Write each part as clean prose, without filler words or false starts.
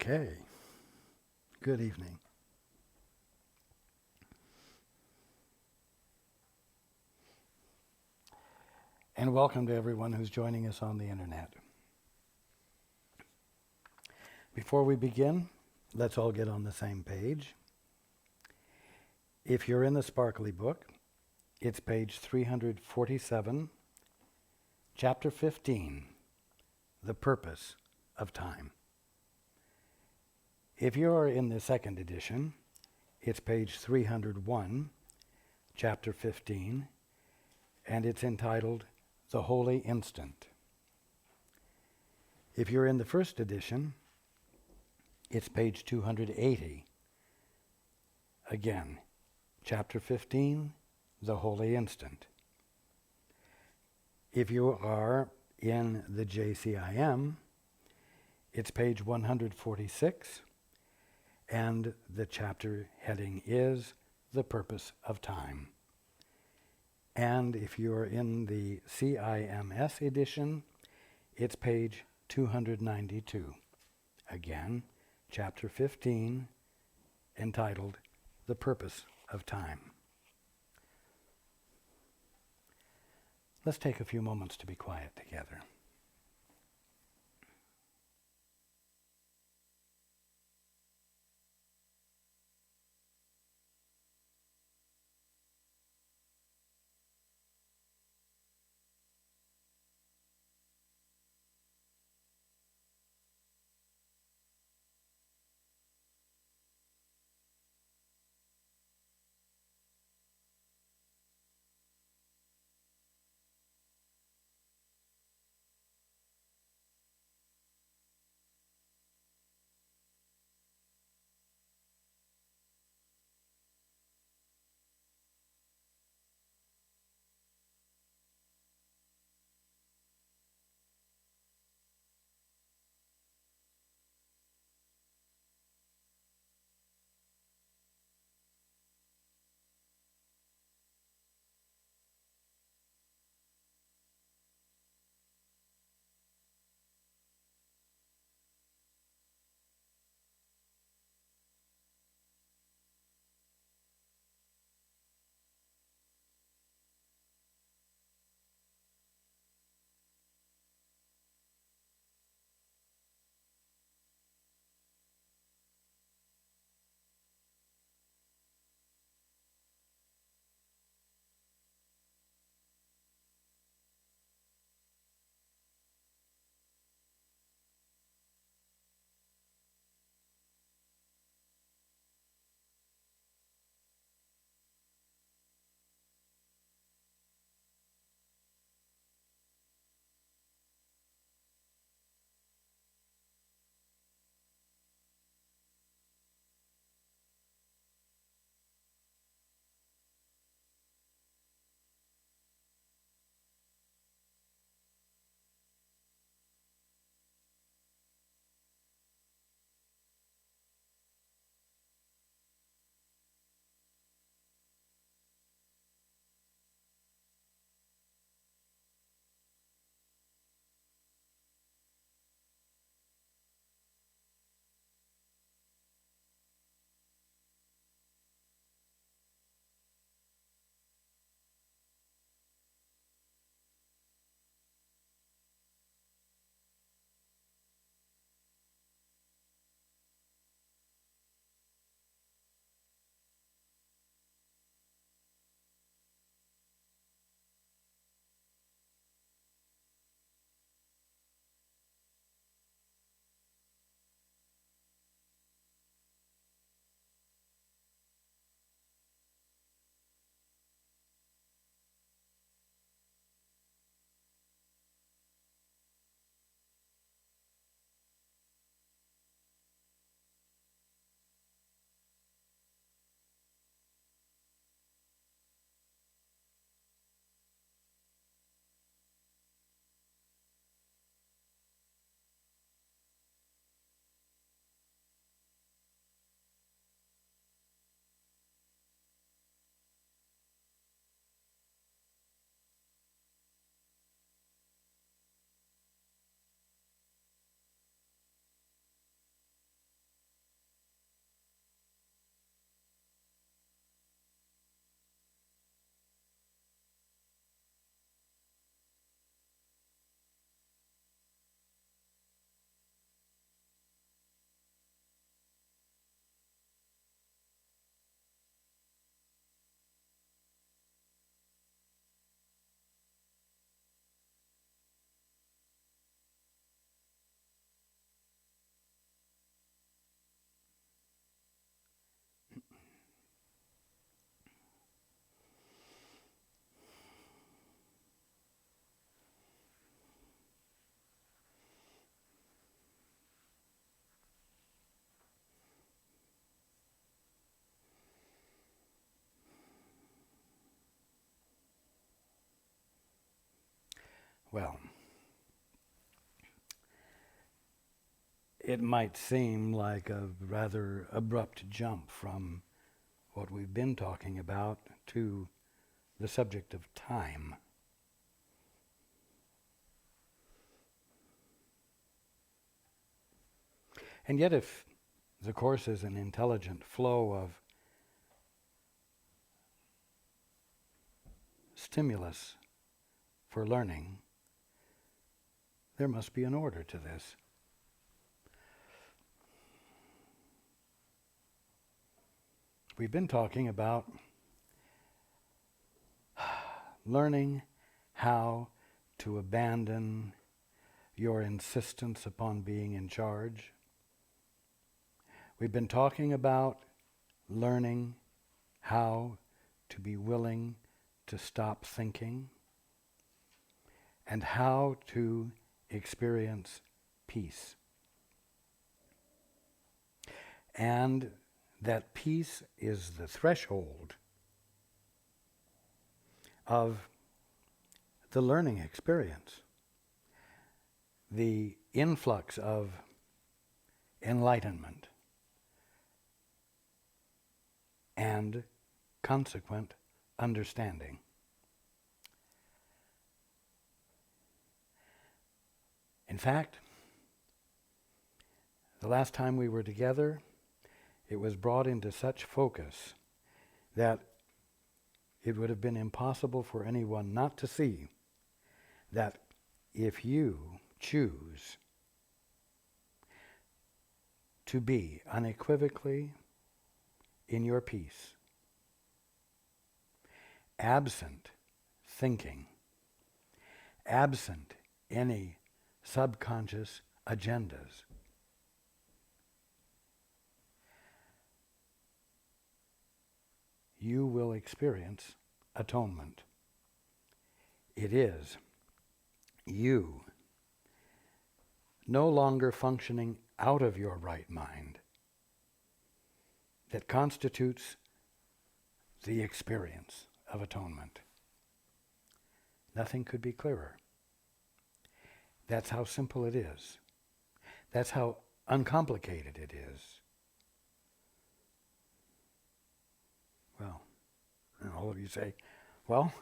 Okay. Good evening. And welcome to everyone who's joining us on the internet. Before we begin, let's all get on the same page. If you're in the Sparkly book, it's page 347, chapter 15, The Purpose of Time. If you're in the second edition, it's page 301, chapter 15, and it's entitled The Holy Instant. If you're in the first edition, it's page 280. Again, chapter 15, The Holy Instant. If you are in the JCIM, it's page 146, and the chapter heading is The Purpose of Time. And if you're in the CIMS edition, it's page 292. Again, chapter 15, entitled The Purpose of Time. Let's take a few moments to be quiet together. Well, it might seem like a rather abrupt jump from what we've been talking about to the subject of time. And yet, if the course is an intelligent flow of stimulus for learning, there must be an order to this. We've been talking about learning how to abandon your insistence upon being in charge. We've been talking about learning how to be willing to stop thinking and how to experience peace. And that peace is the threshold of the learning experience, the influx of enlightenment and consequent understanding. In fact, the last time we were together, it was brought into such focus that it would have been impossible for anyone not to see that if you choose to be unequivocally in your peace, absent thinking, absent any subconscious agendas, you will experience atonement. It is you no longer functioning out of your right mind that constitutes the experience of atonement. Nothing could be clearer. That's how simple it is. That's how uncomplicated it is. Well, and all of you say, well,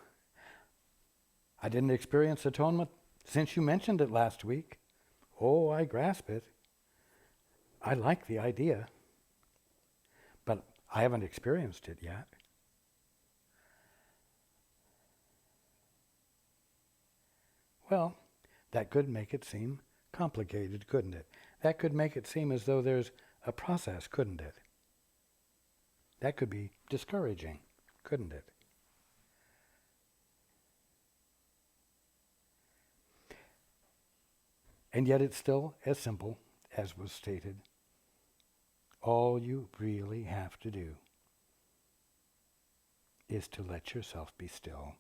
I didn't experience atonement since you mentioned it last week. Oh, I grasp it. I like the idea, but I haven't experienced it yet. Well, that could make it seem complicated, couldn't it? That could make it seem as though there's a process, couldn't it? That could be discouraging, couldn't it? And yet it's still as simple as was stated. All you really have to do is to let yourself be still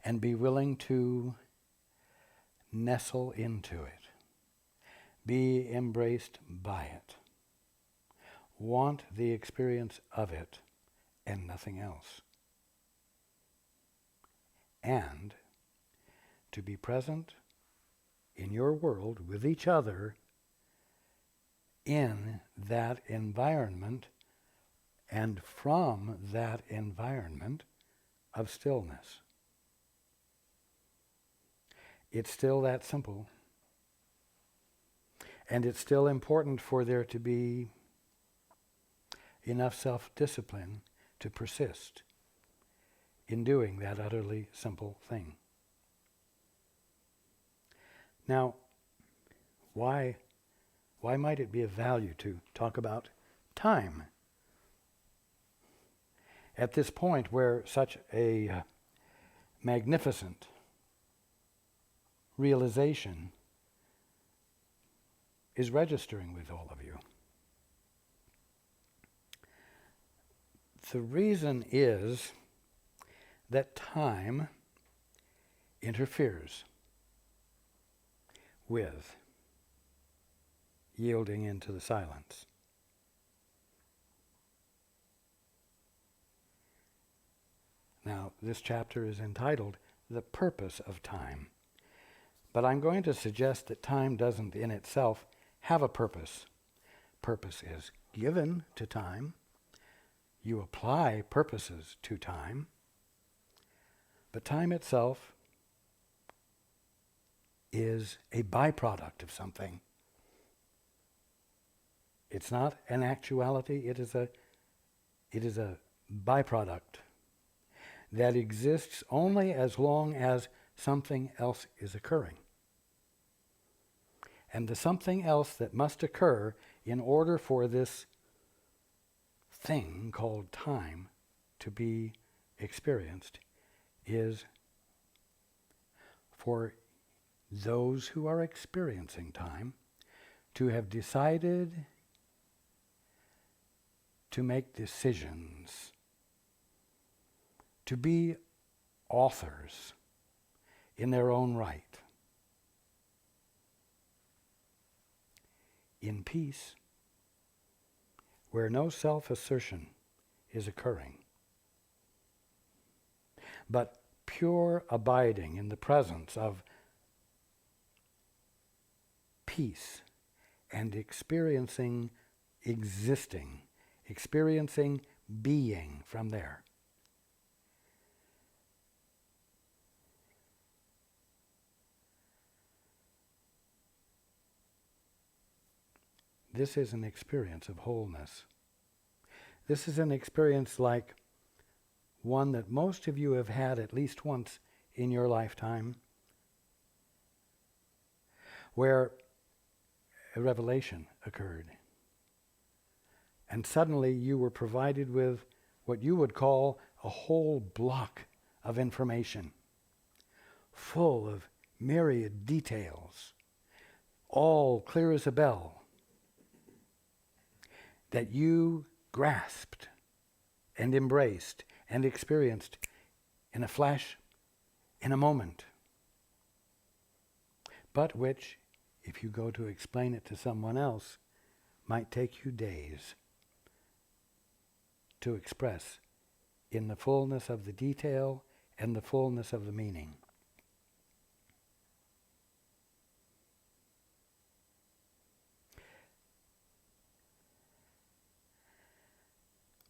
and be willing to nestle into it, be embraced by it, want the experience of it and nothing else, and to be present in your world with each other in that environment and from that environment of stillness. It's still that simple. And it's still important for there to be enough self-discipline to persist in doing that utterly simple thing. Now, why might it be of value to talk about time at this point where such a magnificent realization is registering with all of you? The reason is that time interferes with yielding into the silence. Now, this chapter is entitled the purpose of time. But I'm going to suggest that time doesn't in itself have a purpose. Purpose is given to time. You apply purposes to time. But time itself is a byproduct of something. It's not an actuality, it is a byproduct that exists only as long as something else is occurring. And the something else that must occur in order for this thing called time to be experienced is for those who are experiencing time to have decided to make decisions, to be authors in their own right. In peace, where no self-assertion is occurring, but pure abiding in the presence of peace and experiencing existing, experiencing being from there. This is an experience of wholeness. This is an experience like one that most of you have had at least once in your lifetime, where a revelation occurred. And suddenly you were provided with what you would call a whole block of information, full of myriad details, all clear as a bell, that you grasped and embraced and experienced in a flash, in a moment, but which, if you go to explain it to someone else, might take you days to express in the fullness of the detail and the fullness of the meaning.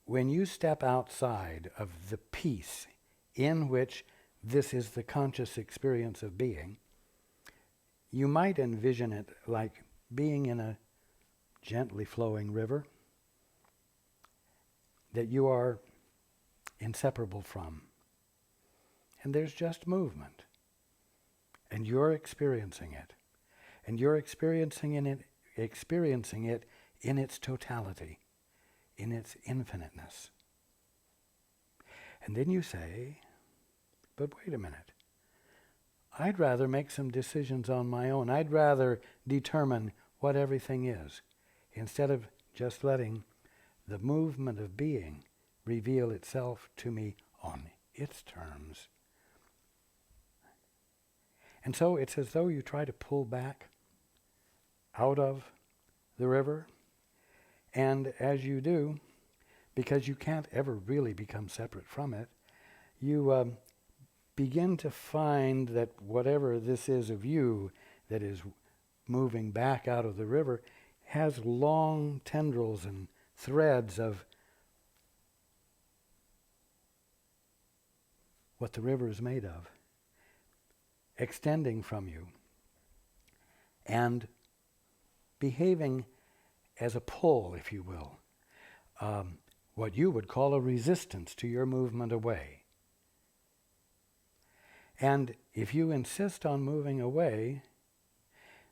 When you step outside of the peace in which this is the conscious experience of being, you might envision it like being in a gently flowing river that you are inseparable from. And there's just movement. And you're experiencing it. And you're experiencing it in its totality, in its infiniteness. And then you say, but wait a minute. I'd rather make some decisions on my own. I'd rather determine what everything is, instead of just letting the movement of being reveal itself to me on its terms. And so it's as though you try to pull back out of the river, and as you do, because you can't ever really become separate from it, you begin to find that whatever this is of you that is moving back out of the river has long tendrils and threads of what the river is made of, extending from you and behaving as a pull, if you will, what you would call a resistance to your movement away. And if you insist on moving away,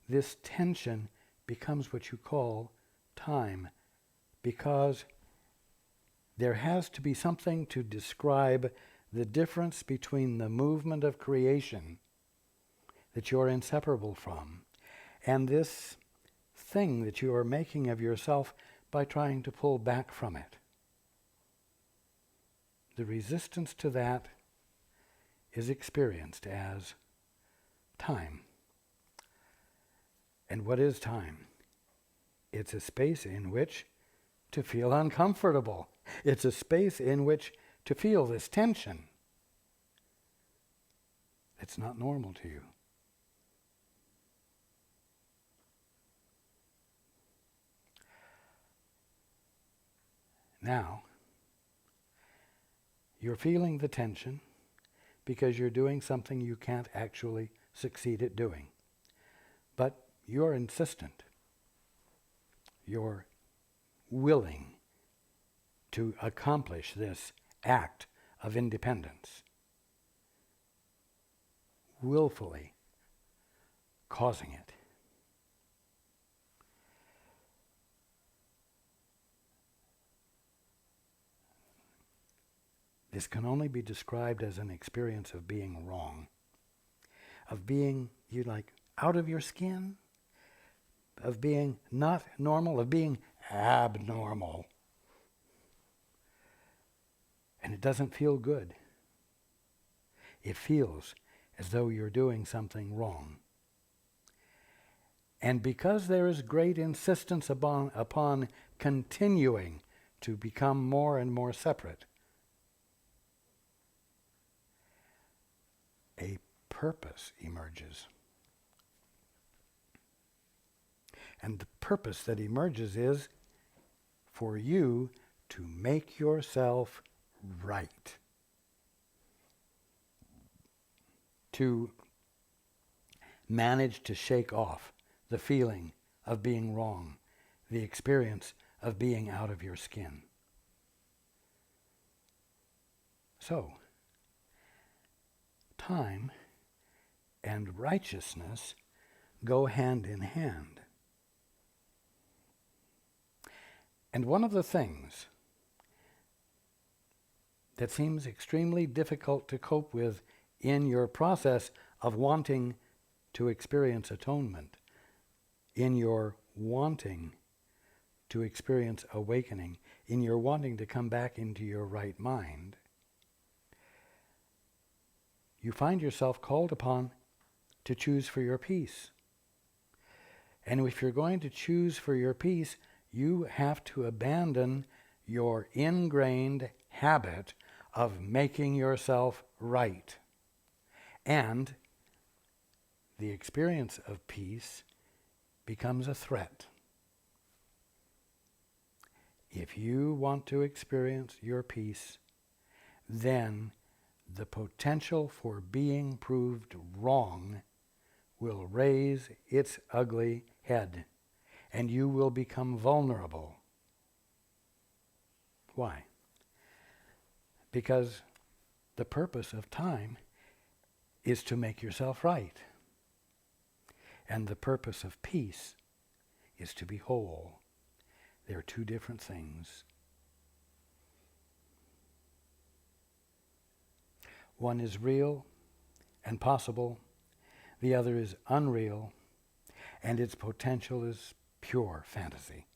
this tension becomes what you call time, because there has to be something to describe the difference between the movement of creation that you're inseparable from and this thing that you are making of yourself by trying to pull back from it. The resistance to that is experienced as time. And what is time? It's a space in which to feel uncomfortable. It's a space in which to feel this tension. It's not normal to you. Now, you're feeling the tension because you're doing something you can't actually succeed at doing. But you're insistent. You're willing to accomplish this act of independence, willfully causing it. This can only be described as an experience of being wrong, of being, out of your skin, of being not normal, of being abnormal. And it doesn't feel good. It feels as though you're doing something wrong. And because there is great insistence upon continuing to become more and more separate, a purpose emerges. And the purpose that emerges is for you to make yourself right. To manage to shake off the feeling of being wrong, the experience of being out of your skin. So, time and righteousness go hand in hand. And one of the things that seems extremely difficult to cope with in your process of wanting to experience atonement, in your wanting to experience awakening, in your wanting to come back into your right mind, you find yourself called upon to choose for your peace. And if you're going to choose for your peace, you have to abandon your ingrained habit of making yourself right. And the experience of peace becomes a threat. If you want to experience your peace, then the potential for being proved wrong will raise its ugly head, and you will become vulnerable. Why? Because the purpose of time is to make yourself right. And the purpose of peace is to be whole. They're two different things. One is real and possible. The other is unreal, and its potential is pure fantasy.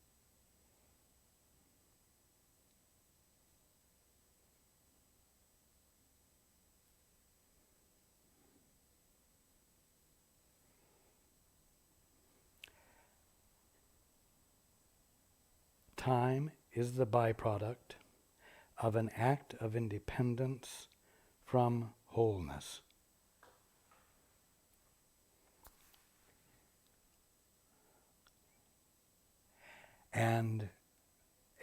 Time is the byproduct of an act of independence from wholeness. And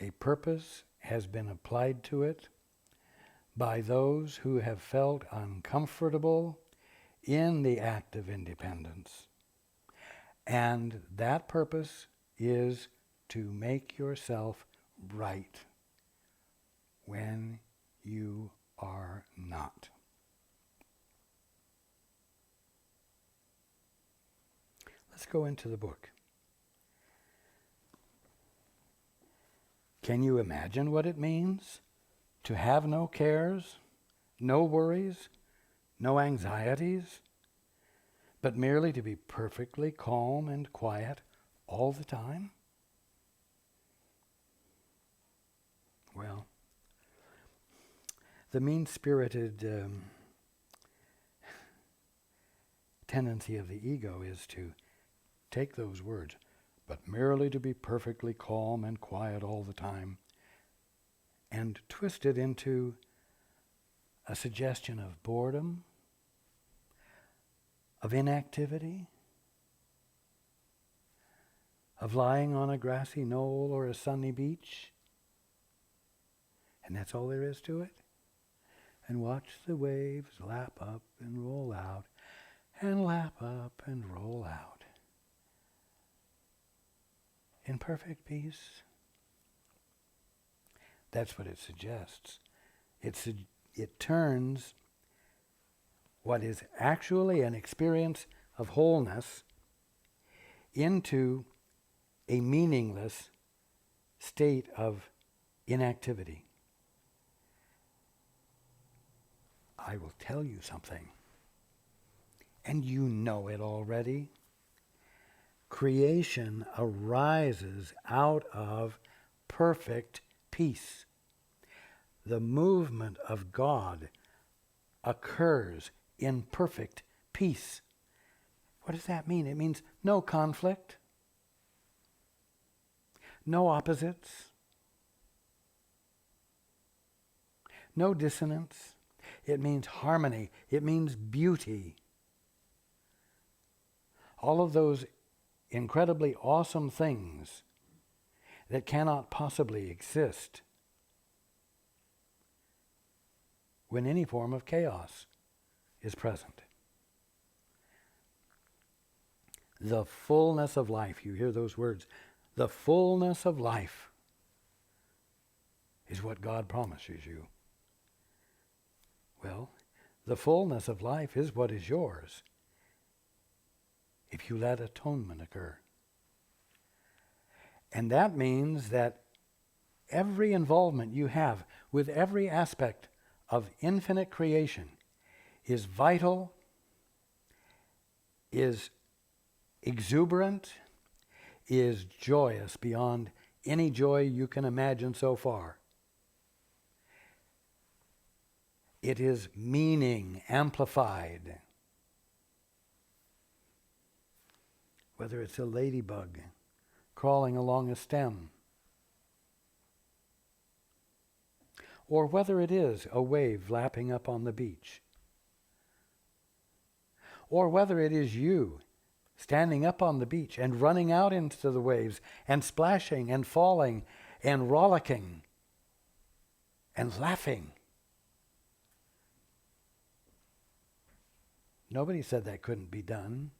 a purpose has been applied to it by those who have felt uncomfortable in the act of independence. And that purpose is to make yourself right when you are not. Let's go into the book. Can you imagine what it means to have no cares, no worries, no anxieties, but merely to be perfectly calm and quiet all the time? Well, the mean-spirited tendency of the ego is to take those words, but merely to be perfectly calm and quiet all the time, and twist it into a suggestion of boredom, of inactivity, of lying on a grassy knoll or a sunny beach, and that's all there is to it, and watch the waves lap up and roll out, and lap up and roll out in perfect peace. That's what it suggests. It turns what is actually an experience of wholeness into a meaningless state of inactivity. I will tell you something, and you know it already. Creation arises out of perfect peace. The movement of God occurs in perfect peace. What does that mean? It means no conflict, no opposites, no dissonance. It means harmony. It means beauty. All of those incredibly awesome things that cannot possibly exist when any form of chaos is present. The fullness of life, you hear those words, the fullness of life is what God promises you. Well, the fullness of life is what is yours if you let atonement occur. And that means that every involvement you have with every aspect of infinite creation is vital, is exuberant, is joyous beyond any joy you can imagine so far. It is meaning amplified. Whether it's a ladybug crawling along a stem, or whether it is a wave lapping up on the beach, or whether it is you standing up on the beach and running out into the waves and splashing and falling and rollicking and laughing. Nobody said that couldn't be done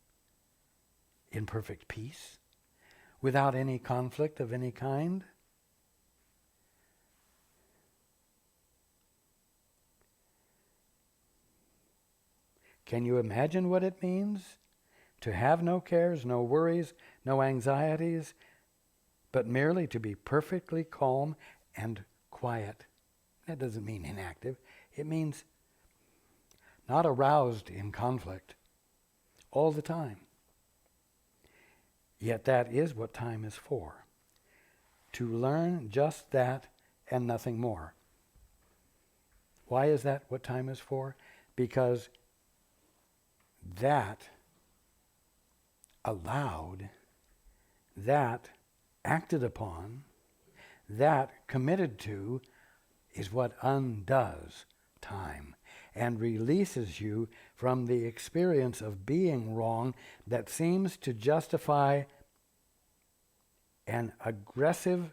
in perfect peace, without any conflict of any kind. Can you imagine what it means to have no cares, no worries, no anxieties, but merely to be perfectly calm and quiet? That doesn't mean inactive. It means not aroused in conflict all the time. Yet that is what time is for. To learn just that and nothing more. Why is that what time is for? Because that allowed, that acted upon, that committed to is what undoes time and releases you from the experience of being wrong that seems to justify an aggressive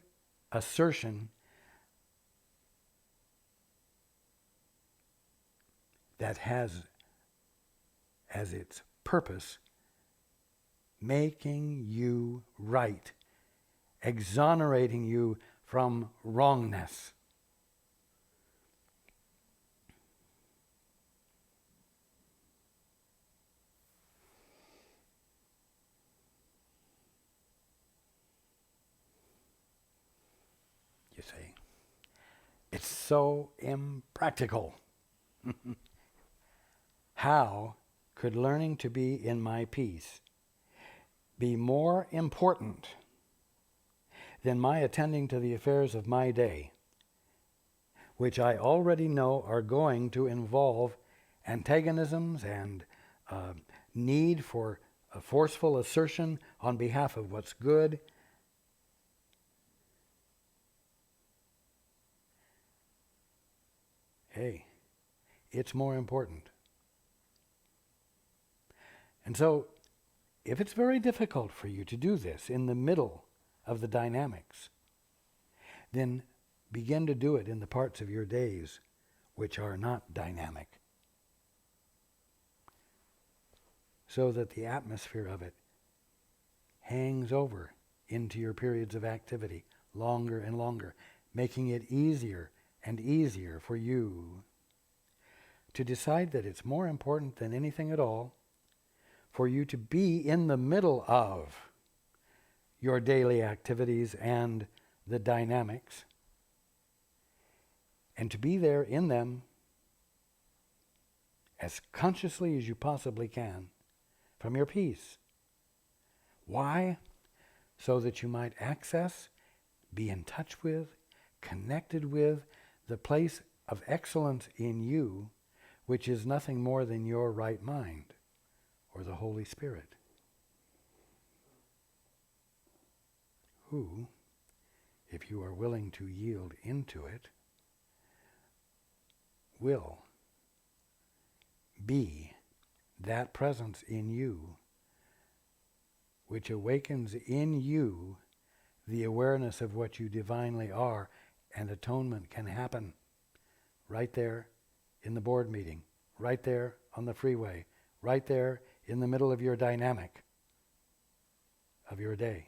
assertion that has as its purpose making you right, exonerating you from wrongness. You see, it's so impractical. How could learning to be in my peace be more important than my attending to the affairs of my day, which I already know are going to involve antagonisms and need for a forceful assertion on behalf of what's good? Hey, it's more important. And so, if it's very difficult for you to do this in the middle of the dynamics, then begin to do it in the parts of your days which are not dynamic, so that the atmosphere of it hangs over into your periods of activity longer and longer, making it easier and easier for you to decide that it's more important than anything at all for you to be in the middle of your daily activities and the dynamics, and to be there in them as consciously as you possibly can from your peace. Why? So that you might access, be in touch with, connected with the place of excellence in you, which is nothing more than your right mind, or the Holy Spirit, who, if you are willing to yield into it, will be that presence in you which awakens in you the awareness of what you divinely are, and atonement can happen right there in the board meeting, right there on the freeway, right there in the middle of your dynamic of your day.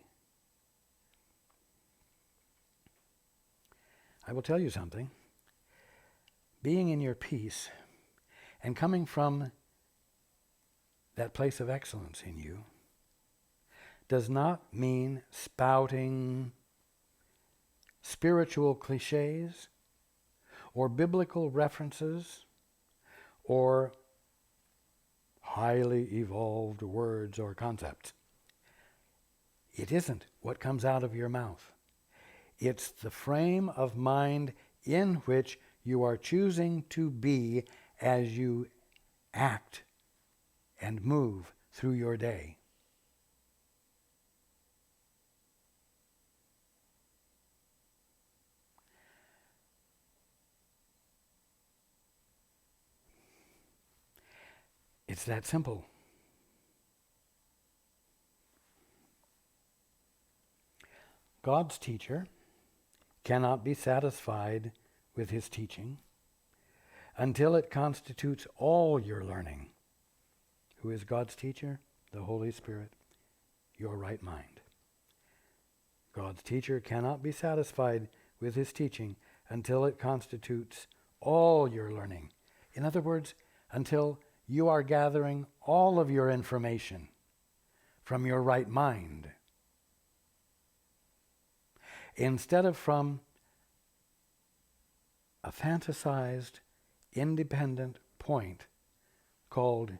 I will tell you something. Being in your peace and coming from that place of excellence in you does not mean spouting spiritual cliches or biblical references or highly evolved words or concepts. It isn't what comes out of your mouth. It's the frame of mind in which you are choosing to be as you act and move through your day. It's that simple. God's teacher cannot be satisfied with his teaching until it constitutes all your learning. Who is God's teacher? The Holy Spirit, your right mind. God's teacher cannot be satisfied with his teaching until it constitutes all your learning. In other words, until you are gathering all of your information from your right mind, instead of from a fantasized, independent point called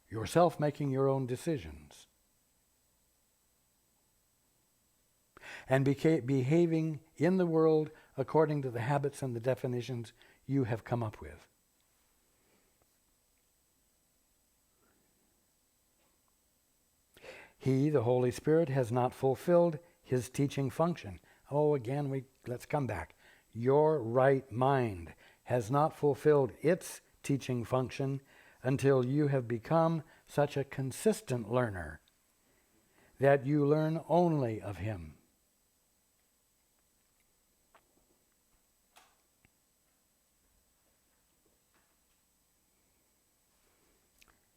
yourself making your own decisions and behaving in the world according to the habits and the definitions you have come up with. He, the Holy Spirit, has not fulfilled his teaching function. Oh, again, let's come back. Your right mind has not fulfilled its teaching function until you have become such a consistent learner that you learn only of him.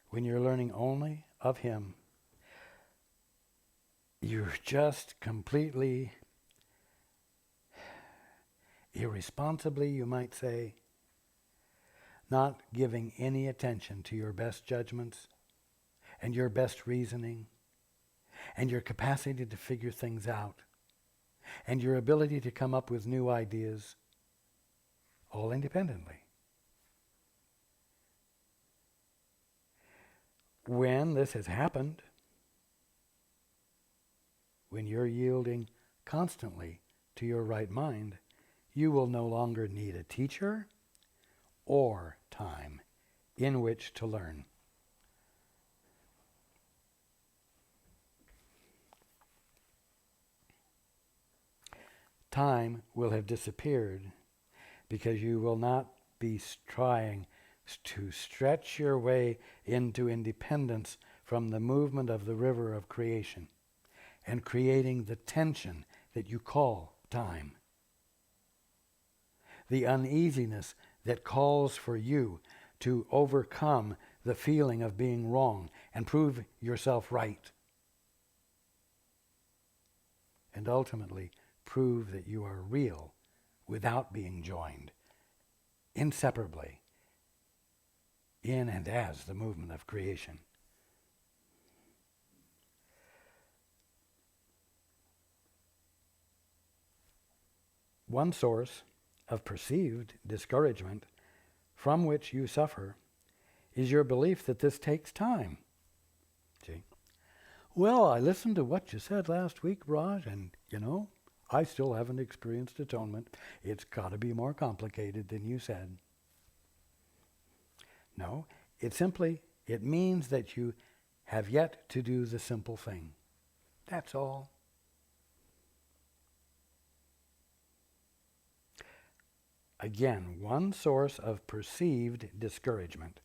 When you're learning only of him, you're just completely, irresponsibly, you might say, not giving any attention to your best judgments and your best reasoning and your capacity to figure things out and your ability to come up with new ideas, all independently. When this has happened, when you're yielding constantly to your right mind, you will no longer need a teacher or time in which to learn. Time will have disappeared because you will not be trying to stretch your way into independence from the movement of the river of creation and creating the tension that you call time. The uneasiness that calls for you to overcome the feeling of being wrong and prove yourself right. And ultimately prove that you are real without being joined inseparably in and as the movement of creation. One source of perceived discouragement from which you suffer is your belief that this takes time. See? Well, I listened to what you said last week, Raj, and, I still haven't experienced atonement. It's got to be more complicated than you said. No, it means that you have yet to do the simple thing. That's all. Again, one source of perceived discouragement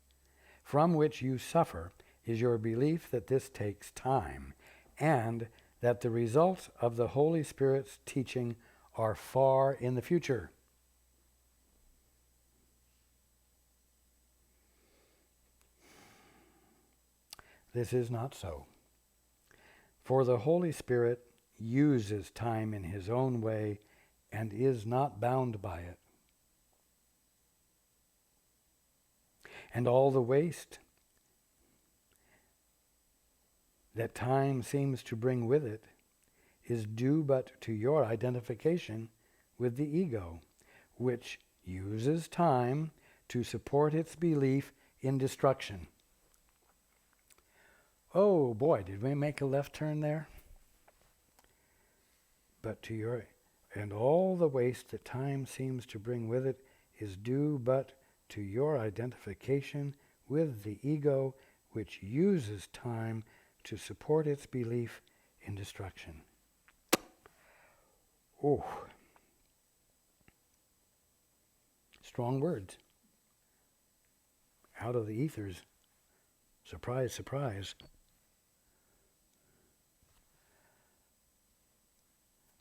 from which you suffer is your belief that this takes time and that the results of the Holy Spirit's teaching are far in the future. This is not so. For the Holy Spirit uses time in His own way and is not bound by it. And all the waste that time seems to bring with it is due but to your identification with the ego, which uses time to support its belief in destruction. Oh boy, did we make a left turn there? And all the waste that time seems to bring with it is due but to your identification with the ego, which uses time to support its belief in destruction. Oh, strong words. Out of the ethers. Surprise, surprise.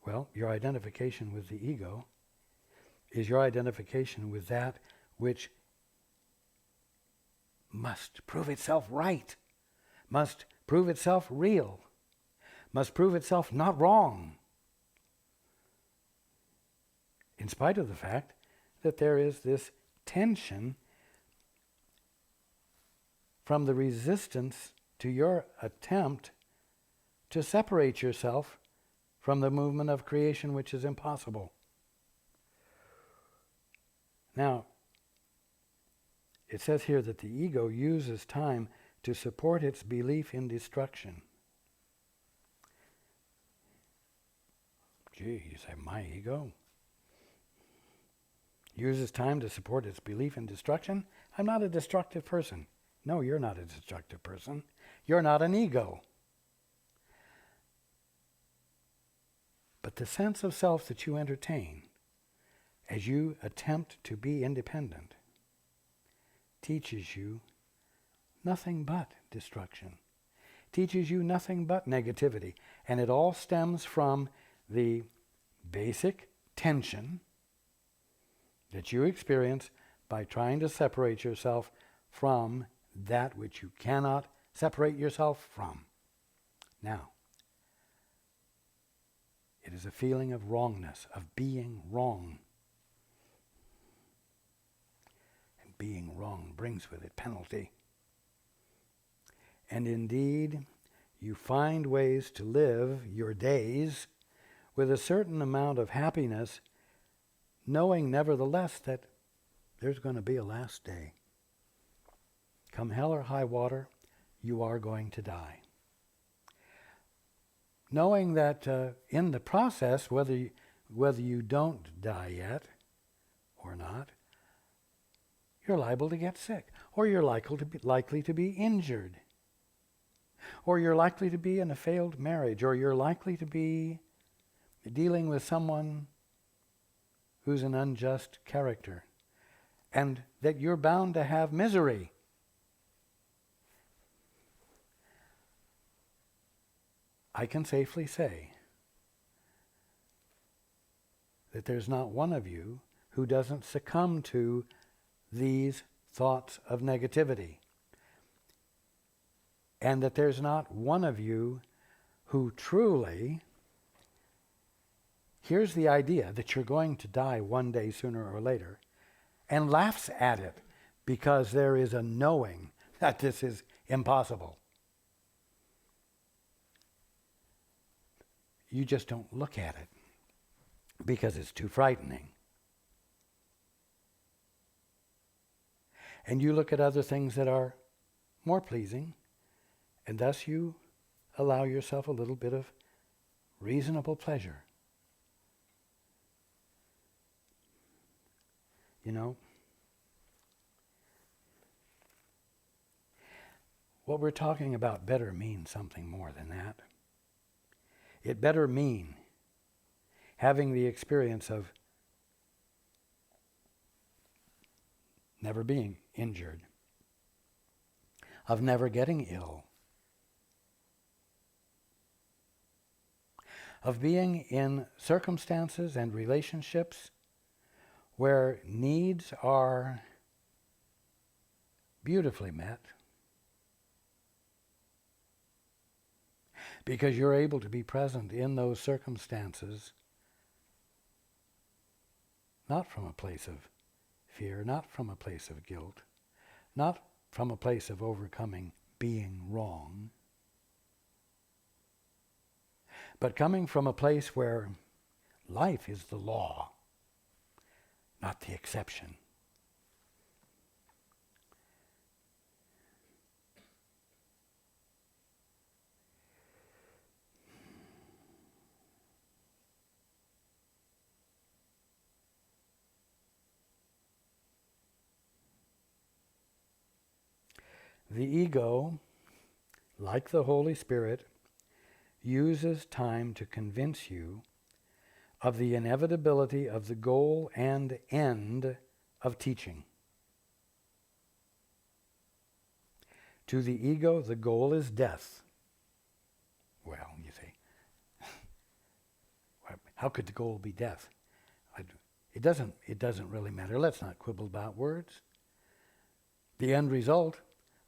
Well, your identification with the ego is your identification with that which must prove itself right, must prove itself real, must prove itself not wrong, in spite of the fact that there is this tension from the resistance to your attempt to separate yourself from the movement of creation, which is impossible. Now, it says here that the ego uses time to support its belief in destruction. Gee, you say, my ego uses time to support its belief in destruction? I'm not a destructive person. No, you're not a destructive person. You're not an ego. But the sense of self that you entertain as you attempt to be independent teaches you nothing but destruction, teaches you nothing but negativity. And it all stems from the basic tension that you experience by trying to separate yourself from that which you cannot separate yourself from. Now, it is a feeling of wrongness, of being wrong. And being wrong brings with it penalty. And indeed, you find ways to live your days with a certain amount of happiness, knowing nevertheless that there's going to be a last day. Come hell or high water, you are going to die. Knowing that in the process, whether you don't die yet or not, you're liable to get sick, or you're likely to be injured, or you're likely to be in a failed marriage, or you're likely to be dealing with someone who's an unjust character, and that you're bound to have misery. I can safely say that there's not one of you who doesn't succumb to these thoughts of negativity. And that there's not one of you who truly hears the idea that you're going to die one day sooner or later and laughs at it because there is a knowing that this is impossible. You just don't look at it because it's too frightening. And you look at other things that are more pleasing, and thus you allow yourself a little bit of reasonable pleasure. You know, what we're talking about better means something more than that. It better mean having the experience of never being injured, of never getting ill, of being in circumstances and relationships where needs are beautifully met because you're able to be present in those circumstances, not from a place of fear, not from a place of guilt, not from a place of overcoming being wrong, but coming from a place where life is the law, not the exception. The ego, like the Holy Spirit, uses time to convince you of the inevitability of the goal and end of teaching. To the ego, the goal is death. Well, you say, how could the goal be death? It doesn't really matter. Let's not quibble about words. The end result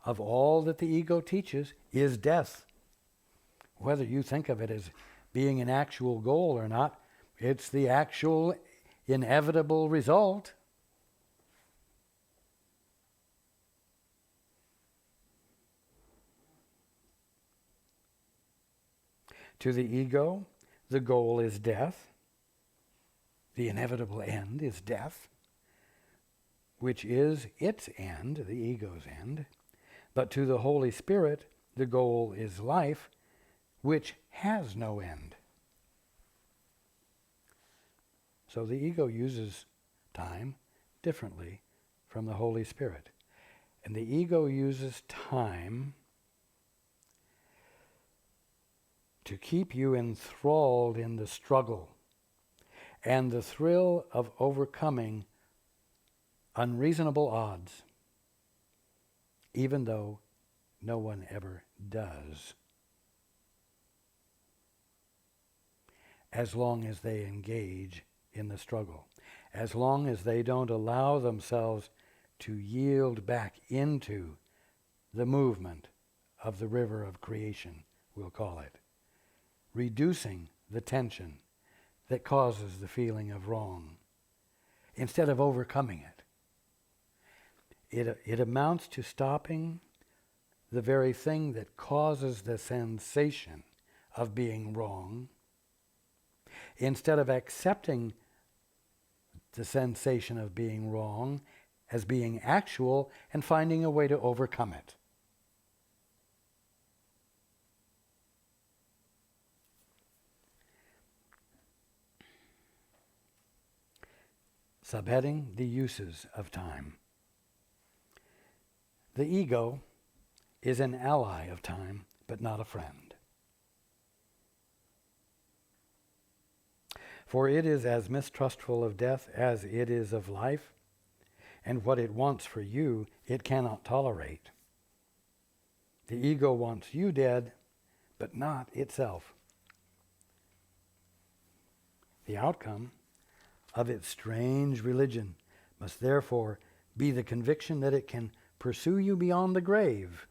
of all that the ego teaches is death. Whether you think of it as being an actual goal or not, it's the actual inevitable result. To the ego, the goal is death. The inevitable end is death, which is its end, the ego's end. But to the Holy Spirit, the goal is life, which has no end. So the ego uses time differently from the Holy Spirit. And the ego uses time to keep you enthralled in the struggle and the thrill of overcoming unreasonable odds, even though no one ever does, as long as they engage in the struggle, as long as they don't allow themselves to yield back into the movement of the river of creation, we'll call it, reducing the tension that causes the feeling of wrong, instead of overcoming it. It amounts to stopping the very thing that causes the sensation of being wrong, instead of accepting the sensation of being wrong as being actual and finding a way to overcome it. Subheading: the uses of time. The ego is an ally of time, but not a friend. For it is as mistrustful of death as it is of life, and what it wants for you, it cannot tolerate. The ego wants you dead, but not itself. The outcome of its strange religion must therefore be the conviction that it can pursue you beyond the grave.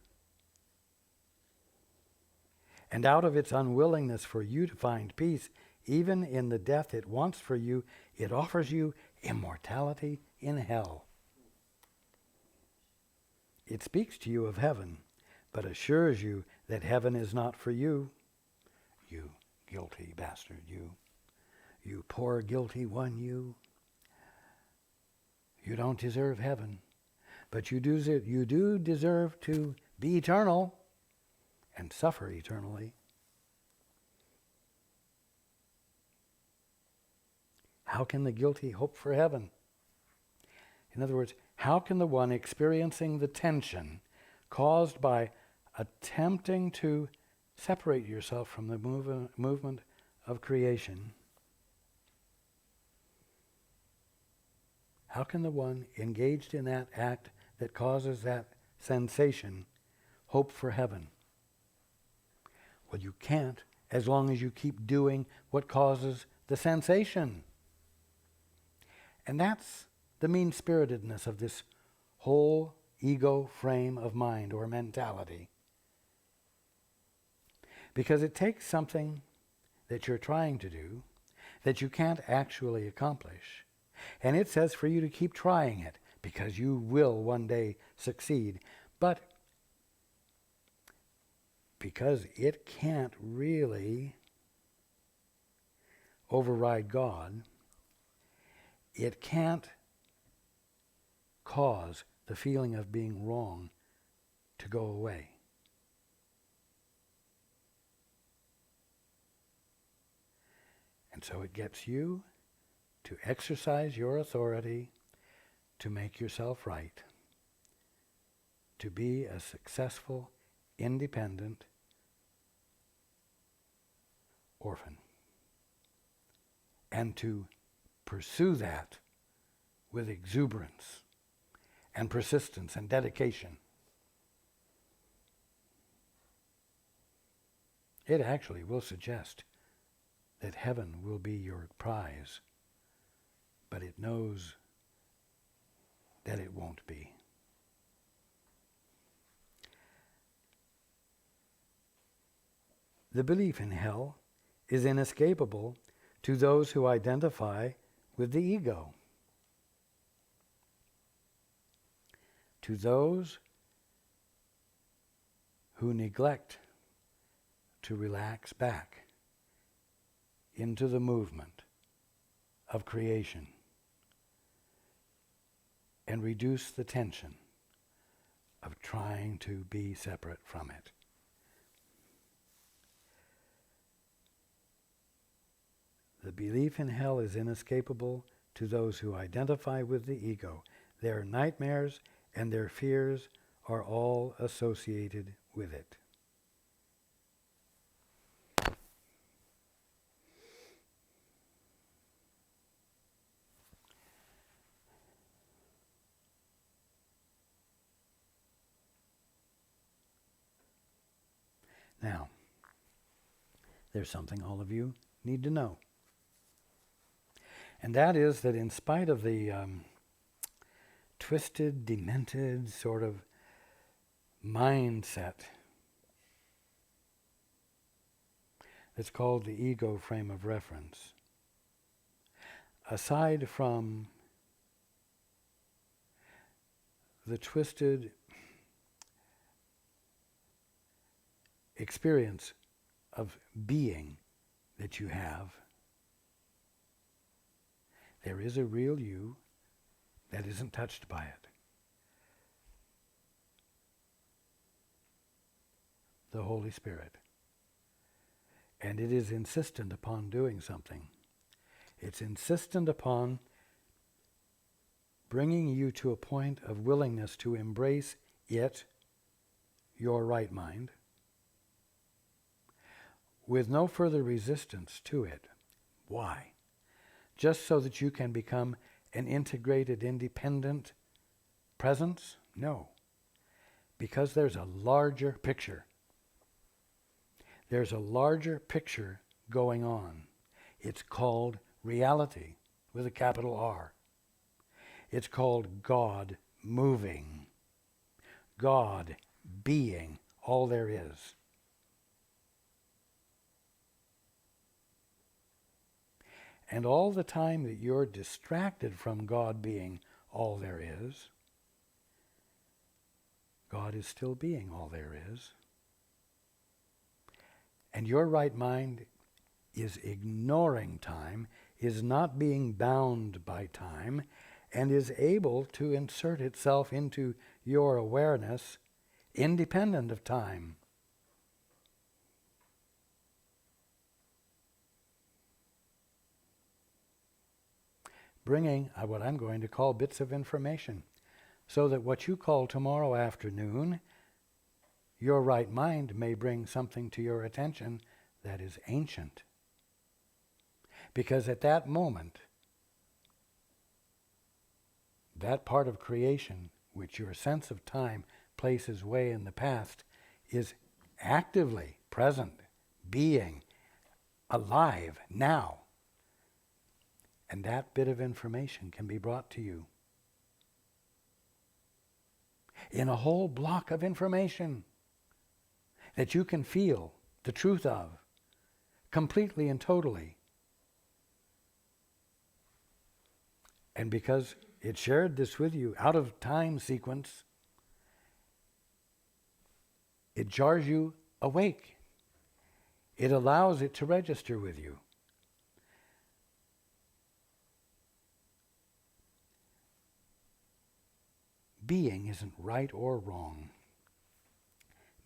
And out of its unwillingness for you to find peace, even in the death it wants for you, it offers you immortality in hell. It speaks to you of heaven, but assures you that heaven is not for you. You guilty bastard, you poor guilty one, you don't deserve heaven, but you do deserve to be eternal and suffer eternally. How can the guilty hope for heaven? In other words, how can the one experiencing the tension caused by attempting to separate yourself from the movement of creation, how can the one engaged in that act that causes that sensation hope for heaven? Well, you can't as long as you keep doing what causes the sensation. And that's the mean-spiritedness of this whole ego frame of mind or mentality. Because it takes something that you're trying to do that you can't actually accomplish, and it says for you to keep trying it because you will one day succeed. But because it can't really override God, it can't cause the feeling of being wrong to go away. And so it gets you to exercise your authority to make yourself right, to be a successful, independent orphan, and to pursue that with exuberance and persistence and dedication. It actually will suggest that heaven will be your prize, but it knows that it won't be. The belief in hell is inescapable to those who identify with the ego. To those who neglect to relax back into the movement of creation and reduce the tension of trying to be separate from it. The belief in hell is inescapable to those who identify with the ego. Their nightmares and their fears are all associated with it. Now, there's something all of you need to know. And that is that in spite of the twisted, demented sort of mindset that's called the ego frame of reference, aside from the twisted experience of being that you have, there is a real you that isn't touched by it. The Holy Spirit. And it is insistent upon doing something. It's insistent upon bringing you to a point of willingness to embrace it, your right mind, with no further resistance to it. Why? Just so that you can become an integrated, independent presence? No. Because there's a larger picture. There's a larger picture going on. It's called reality with a capital R. It's called God moving, God being all there is. And all the time that you're distracted from God being all there is, God is still being all there is. And your right mind is ignoring time, is not being bound by time, and is able to insert itself into your awareness independent of time. Bringing what I'm going to call bits of information, so that what you call tomorrow afternoon, your right mind may bring something to your attention that is ancient. Because at that moment, that part of creation which your sense of time places way in the past is actively present, being, alive now. And that bit of information can be brought to you in a whole block of information that you can feel the truth of completely and totally. And because it shared this with you out of time sequence, it jars you awake. It allows it to register with you. Being isn't right or wrong.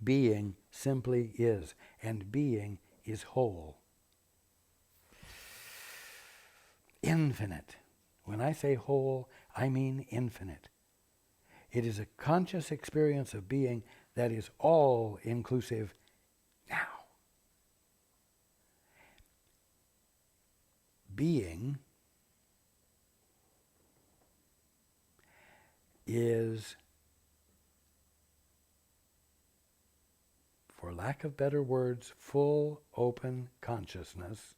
Being simply is, and being is whole. Infinite. When I say whole, I mean infinite. It is a conscious experience of being that is all-inclusive now. Being is, for lack of better words, full open consciousness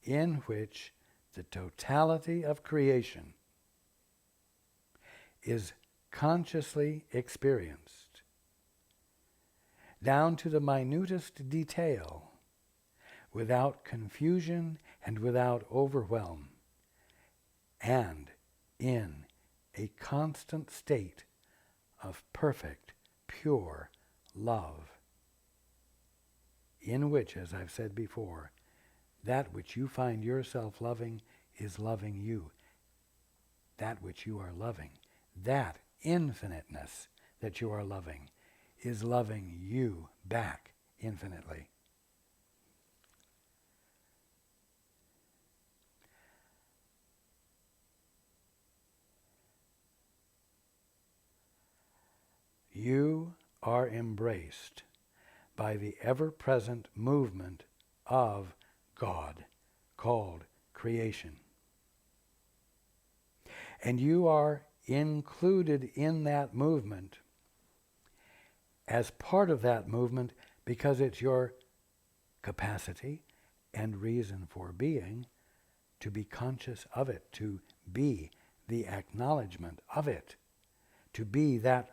in which the totality of creation is consciously experienced, down to the minutest detail, without confusion and without overwhelm, and in a constant state of perfect, pure love, in which, as I've said before, that which you find yourself loving is loving you. That which you are loving, that infiniteness that you are loving, is loving you back infinitely. You are embraced by the ever-present movement of God, called creation. And you are included in that movement as part of that movement because it's your capacity and reason for being to be conscious of it, to be the acknowledgement of it, to be that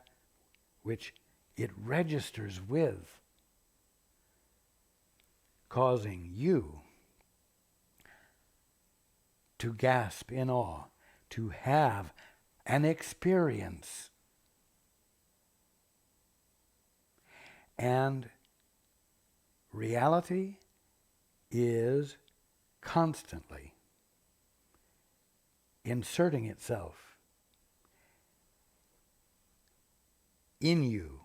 which it registers with, causing you to gasp in awe, to have an experience. And reality is constantly inserting itself in you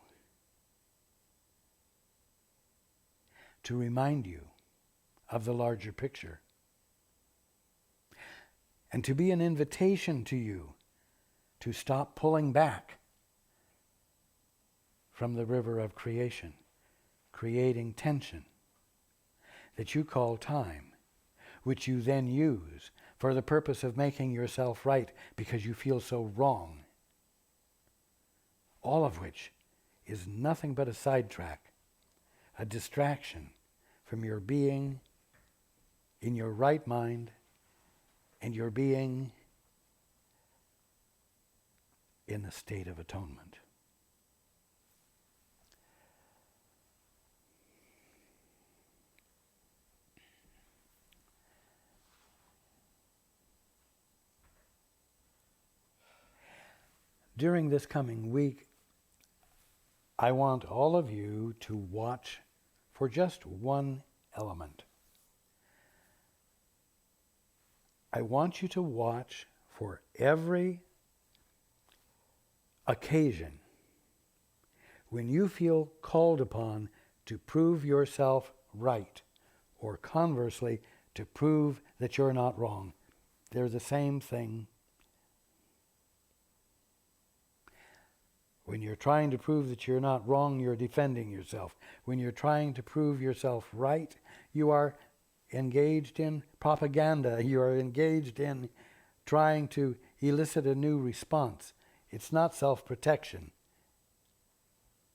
to remind you of the larger picture, and to be an invitation to you to stop pulling back from the river of creation, creating tension that you call time, which you then use for the purpose of making yourself right because you feel so wrong. All of which is nothing but a sidetrack, a distraction from your being in your right mind and you're being in the state of atonement. During this coming week, I want all of you to watch for just one element. I want you to watch for every occasion when you feel called upon to prove yourself right, or conversely, to prove that you're not wrong. They're the same thing. When you're trying to prove that you're not wrong, you're defending yourself. When you're trying to prove yourself right, you are engaged in propaganda. You are engaged in trying to elicit a new response. It's not self-protection.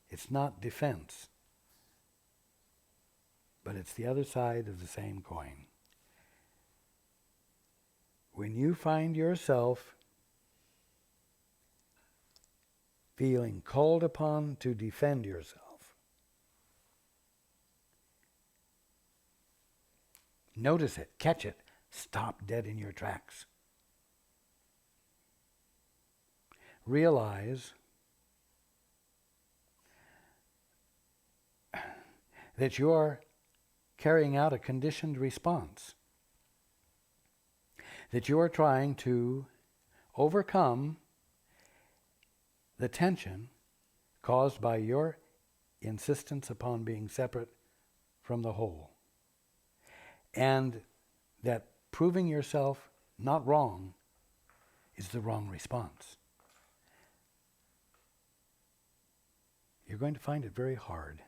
It's not defense. But it's the other side of the same coin. When you find yourself feeling called upon to defend yourself, notice it, catch it, stop dead in your tracks. Realize that you are carrying out a conditioned response, that you are trying to overcome the tension caused by your insistence upon being separate from the whole. And that proving yourself not wrong is the wrong response. You're going to find it very hard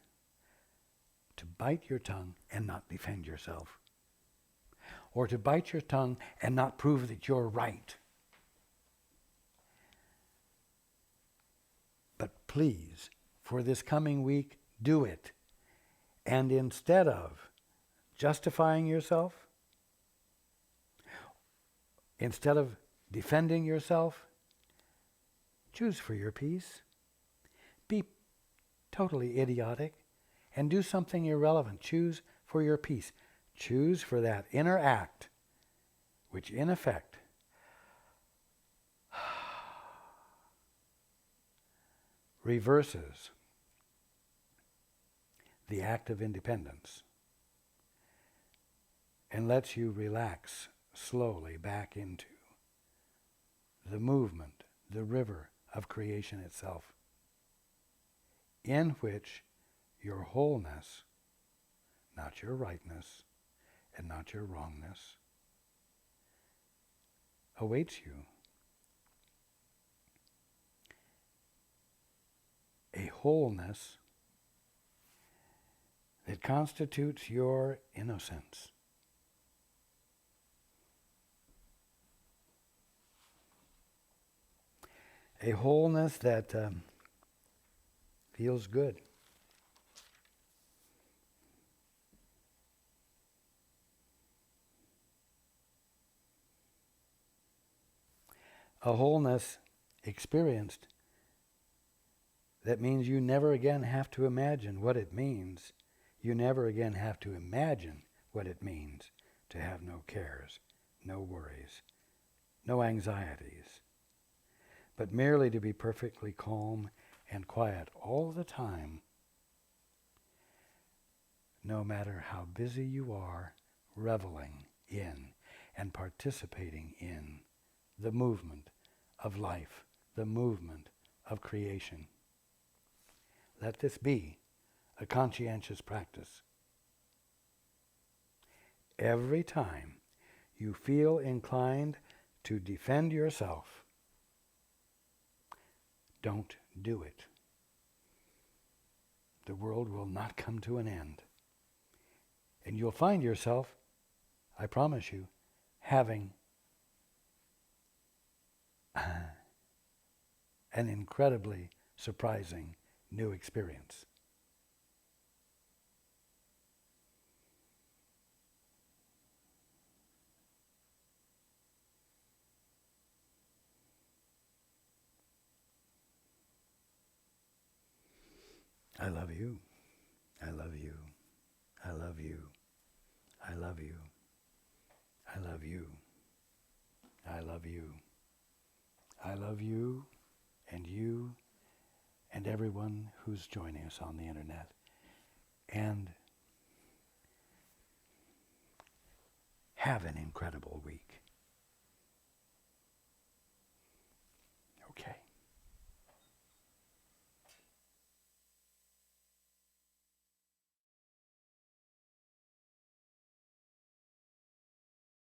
to bite your tongue and not defend yourself, or to bite your tongue and not prove that you're right. But please, for this coming week, do it. And instead of justifying yourself, instead of defending yourself, choose for your peace. Be totally idiotic and do something irrelevant. Choose for your peace. Choose for that inner act, which in effect reverses the act of independence and lets you relax slowly back into the movement, the river of creation itself, in which your wholeness, not your rightness and not your wrongness, awaits you. A wholeness that constitutes your innocence. A wholeness that feels good. A wholeness experienced that means you never again have to imagine what it means. You never again have to imagine what it means to have no cares, no worries, no anxieties, but merely to be perfectly calm and quiet all the time, no matter how busy you are reveling in and participating in the movement of life, the movement of creation. Let this be a conscientious practice. Every time you feel inclined to defend yourself, don't do it. The world will not come to an end. And you'll find yourself, I promise you, having an incredibly surprising new experience. I love you. I love you. I love you. I love you. I love you. I love you. I love you and everyone who's joining us on the internet. And have an incredible week.